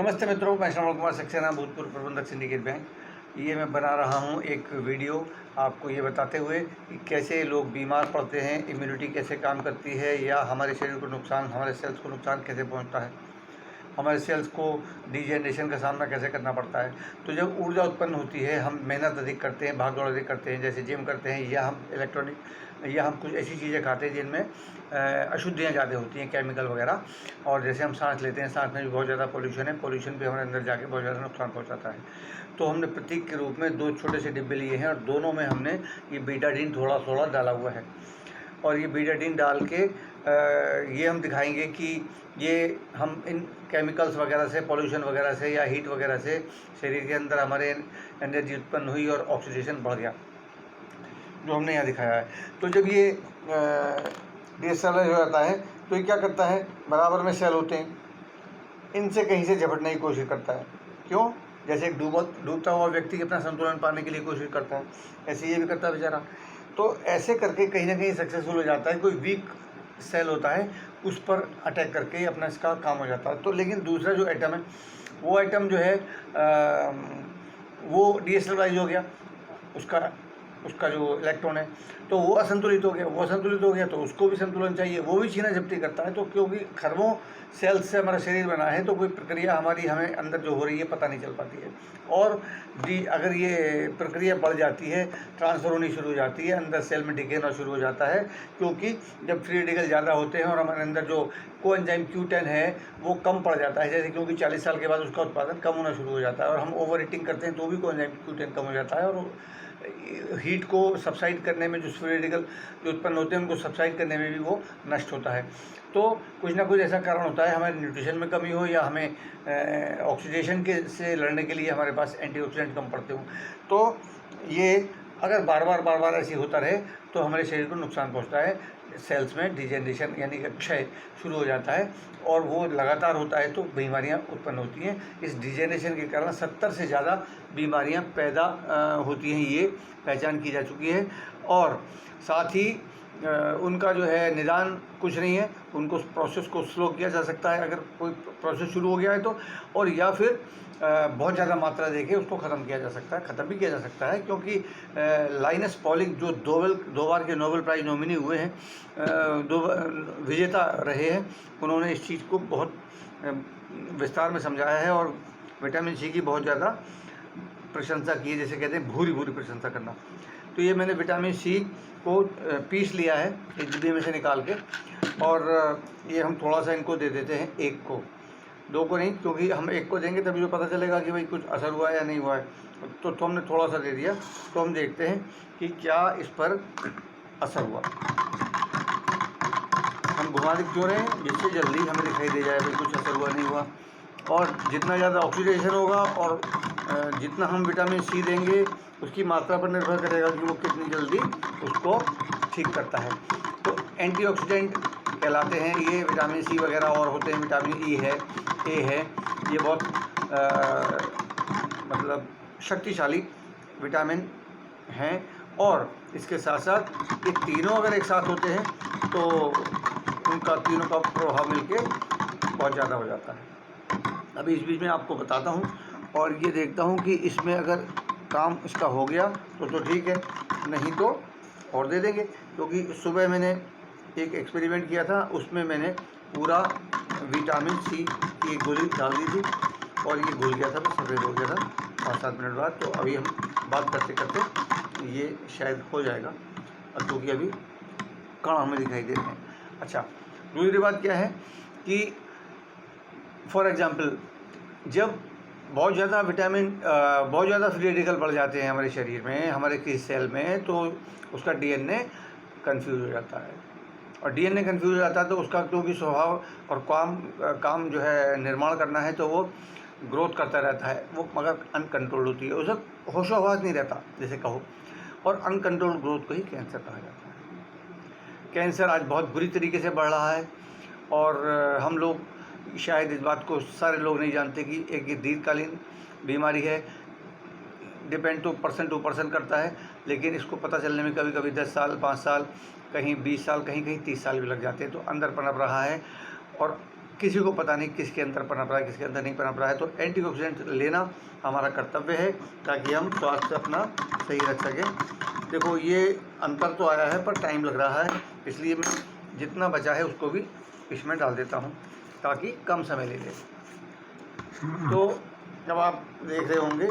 नमस्ते मित्रों, मैं श्रवण कुमार सक्सेना, भूतपूर्व प्रबंधक सिंडिकेट बैंक। ये मैं बना रहा हूँ एक वीडियो आपको ये बताते हुए कि कैसे लोग बीमार पड़ते हैं, इम्यूनिटी कैसे काम करती है या हमारे शरीर को नुकसान, हमारे सेल्स को नुकसान कैसे पहुँचता है, हमारे सेल्स को डिजेनरेशन का सामना कैसे करना पड़ता है। तो जब ऊर्जा उत्पन्न होती है, हम मेहनत अधिक करते हैं, भाग दौड़ अधिक करते हैं, जैसे जिम करते हैं, या हम या हम कुछ ऐसी चीज़ें खाते हैं जिनमें अशुद्धियाँ ज़्यादा होती हैं, केमिकल वगैरह, और जैसे हम सांस लेते हैं, सांस में भी बहुत ज़्यादा पोल्यूशन है, पोल्यूशन भी हमारे अंदर जाके बहुत ज़्यादा नुकसान पहुँचाता है। तो हमने प्रतीक के रूप में 2 छोटे से डिब्बे लिए हैं और दोनों में हमने ये बीटाडीन थोड़ा डाला हुआ है। और ये बीटाडीन डाल के ये हम दिखाएंगे कि ये हम इन केमिकल्स वगैरह से, पोल्यूशन वगैरह से या हीट वगैरह से शरीर के अंदर हमारे एनर्जी उत्पन्न हुई और ऑक्सीडेशन बढ़ गया, जो हमने यहाँ दिखाया है। तो जब ये डीएसएलआर हो जाता है तो ये क्या करता है, बराबर में सेल होते हैं, इनसे कहीं से झपटने की कोशिश करता है। क्यों? जैसे एक डूबता हुआ व्यक्ति अपना संतुलन पाने के लिए कोशिश करता है, ऐसे ये भी करता है बेचारा। तो ऐसे करके कहीं ना कहीं सक्सेसफुल हो जाता है। कोई वीक सेल होता है उस पर अटैक करके अपना इसका काम हो जाता है। तो लेकिन दूसरा जो आइटम है, वो आइटम जो है वो डीएसएलवाइज हो गया, उसका जो इलेक्ट्रॉन है, तो वो असंतुलित हो गया तो उसको भी संतुलन चाहिए, वो भी छीना झपटी करता है। तो क्योंकि खरबों सेल्स से हमारा शरीर बना है, तो कोई प्रक्रिया हमारी हमें अंदर जो हो रही है पता नहीं चल पाती है। और अगर ये प्रक्रिया बढ़ जाती है, ट्रांसफ़र होनी शुरू हो जाती है, अंदर सेल में डिके होना शुरू हो जाता है, क्योंकि जब फ्री रेडिकल ज़्यादा होते हैं और हमारे अंदर जो कोएंजाइम Q10 है वो कम पड़ जाता है, जैसे क्योंकि 40 साल के बाद उसका उत्पादन कम होना शुरू हो जाता है और हम ओवर ईटिंग करते हैं तो भी कोएंजाइम Q10 कम हो जाता है। और हीट को सबसाइड करने में, जो फ्री रेडिकल जो उत्पन्न होते हैं उनको सबसाइड करने में भी वो नष्ट होता है। तो कुछ ना कुछ ऐसा कारण होता है, हमारे न्यूट्रिशन में कमी हो या हमें ऑक्सीडेशन के से लड़ने के लिए हमारे पास एंटीऑक्सीडेंट कम पड़ते हों। तो ये अगर बार बार ऐसे होता रहे तो हमारे शरीर को नुकसान पहुंचता है, सेल्स में डिजेनरेशन यानी कि क्षय शुरू हो जाता है और वो लगातार होता है तो बीमारियां उत्पन्न होती हैं। इस डिजेनरेशन के कारण 70 से ज़्यादा बीमारियां पैदा होती हैं, ये पहचान की जा चुकी है। और साथ ही उनका जो है निदान कुछ नहीं है, उनको प्रोसेस को स्लो किया जा सकता है अगर कोई प्रोसेस शुरू हो गया है तो, और या फिर बहुत ज़्यादा मात्रा देके उसको ख़त्म किया जा सकता है, ख़त्म भी किया जा सकता है। क्योंकि लाइनस पॉलिंग जो 2 बार के नोबेल प्राइज़ नॉमिनी हुए हैं, 2 विजेता रहे हैं, उन्होंने इस चीज़ को बहुत विस्तार में समझाया है और विटामिन सी की बहुत ज़्यादा प्रशंसा की है, जैसे कहते हैं भूरी प्रशंसा करना। तो ये मैंने विटामिन सी को पीस लिया है एक डिब्बे में से निकाल के, और ये हम थोड़ा सा इनको दे देते हैं, 1 को, 2 को नहीं, क्योंकि हम 1 को देंगे तभी तो पता चलेगा कि भाई कुछ असर हुआ है या नहीं हुआ है। तो हमने थोड़ा सा दे दिया, तो हम देखते हैं कि क्या इस पर असर हुआ। हम घुमा के क्यों रहे हैं, जिससे जल्दी हमें दिखाई दे जाए भाई कुछ असर हुआ नहीं हुआ। और जितना ज़्यादा ऑक्सीडेशन होगा और जितना हम विटामिन सी देंगे उसकी मात्रा पर निर्भर करेगा कि वो कितनी जल्दी उसको ठीक करता है। तो एंटीऑक्सीडेंट कहलाते हैं ये विटामिन सी वगैरह, और होते हैं विटामिन ई है, ए है, ये बहुत मतलब शक्तिशाली विटामिन हैं। और इसके साथ साथ ये तीनों अगर एक साथ होते हैं तो उनका तीनों का प्रभाव मिलके बहुत ज़्यादा हो जाता है। अभी इस बीच में आपको बताता हूँ और ये देखता हूँ कि इसमें अगर काम इसका हो गया तो ठीक है, नहीं तो और दे देंगे। क्योंकि सुबह मैंने एक एक्सपेरिमेंट किया था, उसमें मैंने पूरा विटामिन सी की एक गोली डाल दी थी और ये घुल गया था, सफ़ेद हो गया था 5-7 मिनट बाद। तो अभी हम बात करते करते ये शायद हो जाएगा, क्योंकि अभी कण हमें दिखाई देते हैं। अच्छा, दूसरी बात क्या है कि फॉर एग्ज़ाम्पल जब बहुत ज़्यादा बहुत ज़्यादा फ्री रेडिकल बढ़ जाते हैं हमारे शरीर में, हमारे किसी सेल में, तो उसका डीएनए कंफ्यूज हो जाता है। और डीएनए कंफ्यूज हो जाता है तो उसका क्योंकि स्वभाव और काम जो है निर्माण करना है, तो वो ग्रोथ करता रहता है, वो मगर अनकंट्रोल्ड होती है, उसे होशोहवास नहीं रहता जैसे कहो। और अनकंट्रोल्ड ग्रोथ को ही कैंसर कहा जाता है। कैंसर आज बहुत बुरी तरीके से बढ़ रहा है और हम लोग शायद इस बात को सारे लोग नहीं जानते कि एक ये दीर्घकालीन बीमारी है। डिपेंड तो पर्सन टू पर्सन करता है, लेकिन इसको पता चलने में कभी कभी 10 साल, 5 साल, कहीं 20 साल, कहीं 30 साल भी लग जाते हैं। तो अंदर पनप रहा है और किसी को पता नहीं किसके अंदर पनप रहा है, किसके अंदर नहीं पनप रहा है। तो एंटीऑक्सीडेंट लेना हमारा कर्तव्य है ताकि हम स्वास्थ्य अपना सही रख सकें। देखो ये अंतर तो आया है पर टाइम लग रहा है, इसलिए मैं जितना बचा है उसको भी इसमें डाल देता हूँ ताकि कम समय ले ले। तो जब आप देख रहे होंगे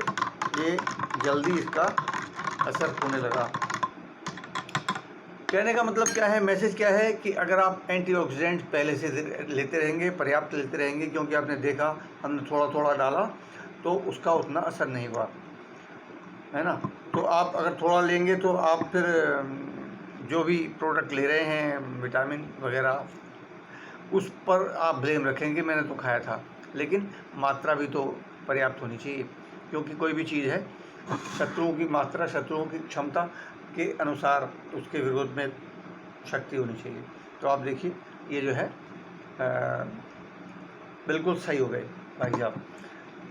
ये जल्दी इसका असर होने लगा। कहने का मतलब क्या है, मैसेज क्या है कि अगर आप एंटीऑक्सीडेंट पहले से लेते रहेंगे, पर्याप्त लेते रहेंगे, क्योंकि आपने देखा हमने थोड़ा थोड़ा डाला तो उसका उतना असर नहीं हुआ, है ना। तो आप अगर थोड़ा लेंगे तो आप फिर जो भी प्रोडक्ट ले रहे हैं विटामिन वगैरह उस पर आप ब्लेम रखेंगे, मैंने तो खाया था। लेकिन मात्रा भी तो पर्याप्त होनी चाहिए, क्योंकि कोई भी चीज़ है शत्रुओं की मात्रा, शत्रुओं की क्षमता के अनुसार उसके विरोध में शक्ति होनी चाहिए। तो आप देखिए ये जो है बिल्कुल सही हो गए भाई साहब,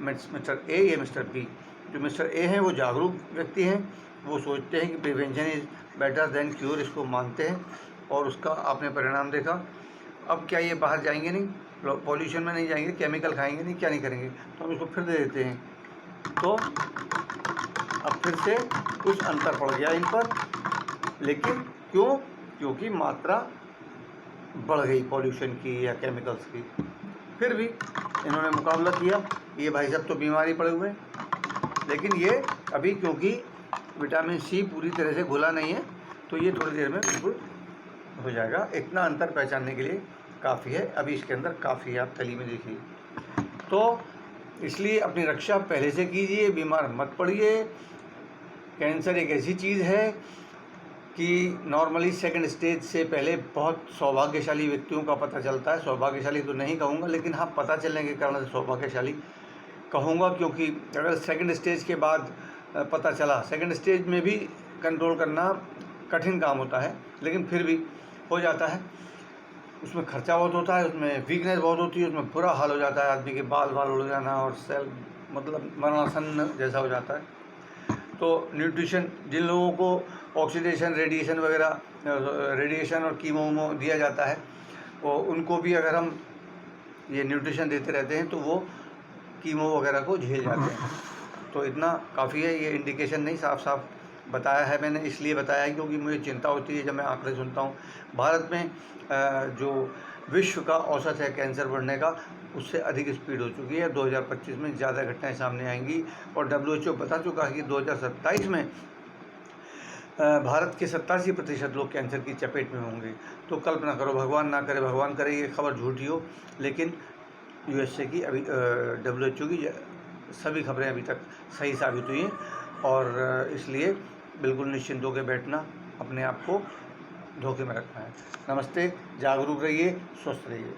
मिस्टर ए या मिस्टर बी। जो मिस्टर ए हैं वो जागरूक व्यक्ति हैं, वो सोचते हैं कि prevention is better than cure, इसको मानते हैं और उसका आपने परिणाम देखा। अब क्या ये बाहर जाएंगे नहीं, पॉल्यूशन में नहीं जाएंगे, केमिकल खाएंगे नहीं, क्या नहीं करेंगे, तो हम इसको फिर दे देते हैं। तो अब फिर से कुछ अंतर पड़ गया इन पर, लेकिन क्यों? क्योंकि मात्रा बढ़ गई पॉल्यूशन की या केमिकल्स की। फिर भी इन्होंने मुकाबला किया, ये भाई साहब तो बीमारी पड़े हुए, लेकिन ये अभी क्योंकि विटामिन सी पूरी तरह से घुला नहीं है तो ये थोड़ी देर में बिल्कुल हो जाएगा। इतना अंतर पहचानने के लिए काफ़ी है, अभी इसके अंदर काफ़ी है, आप तली में देखिए। तो इसलिए अपनी रक्षा पहले से कीजिए, बीमार मत पड़िए। कैंसर एक ऐसी चीज़ है कि नॉर्मली सेकंड स्टेज से पहले बहुत सौभाग्यशाली व्यक्तियों का पता चलता है। सौभाग्यशाली तो नहीं कहूँगा, लेकिन हाँ पता चलने के कारण से सौभाग्यशाली कहूँगा, क्योंकि अगर सेकंड स्टेज के बाद पता चला, सेकंड स्टेज में भी कंट्रोल करना कठिन काम होता है, लेकिन फिर भी हो जाता है। उसमें खर्चा बहुत होता है, उसमें वीकनेस बहुत होती है, उसमें बुरा हाल हो जाता है, आदमी के बाल उड़ जाना और सेल मतलब मरणासन जैसा हो जाता है। तो न्यूट्रिशन, जिन लोगों को ऑक्सीडेशन रेडिएशन वगैरह, रेडिएशन और कीमो दिया जाता है, वो उनको भी अगर हम ये न्यूट्रिशन देते रहते हैं तो वो कीमो वगैरह को झेल जाते हैं। तो इतना काफ़ी है, ये इंडिकेशन नहीं, साफ साफ बताया है मैंने, इसलिए बताया है क्योंकि मुझे चिंता होती है जब मैं आंकड़े सुनता हूँ। भारत में जो विश्व का औसत है कैंसर बढ़ने का, उससे अधिक स्पीड हो चुकी है। 2025 में ज़्यादा घटनाएं सामने आएंगी और WHO बता चुका है कि 2027 में भारत के 87% लोग कैंसर की चपेट में होंगे। तो कल्पना करो, भगवान ना करे, भगवान करे ये खबर झूठी हो, लेकिन USA की अभी WHO की सभी खबरें अभी तक सही साबित हुई हैं, और इसलिए बिल्कुल निश्चिंत होकर बैठना, अपने आप को धोखे में रखना है। नमस्ते, जागरूक रहिए, स्वस्थ रहिए।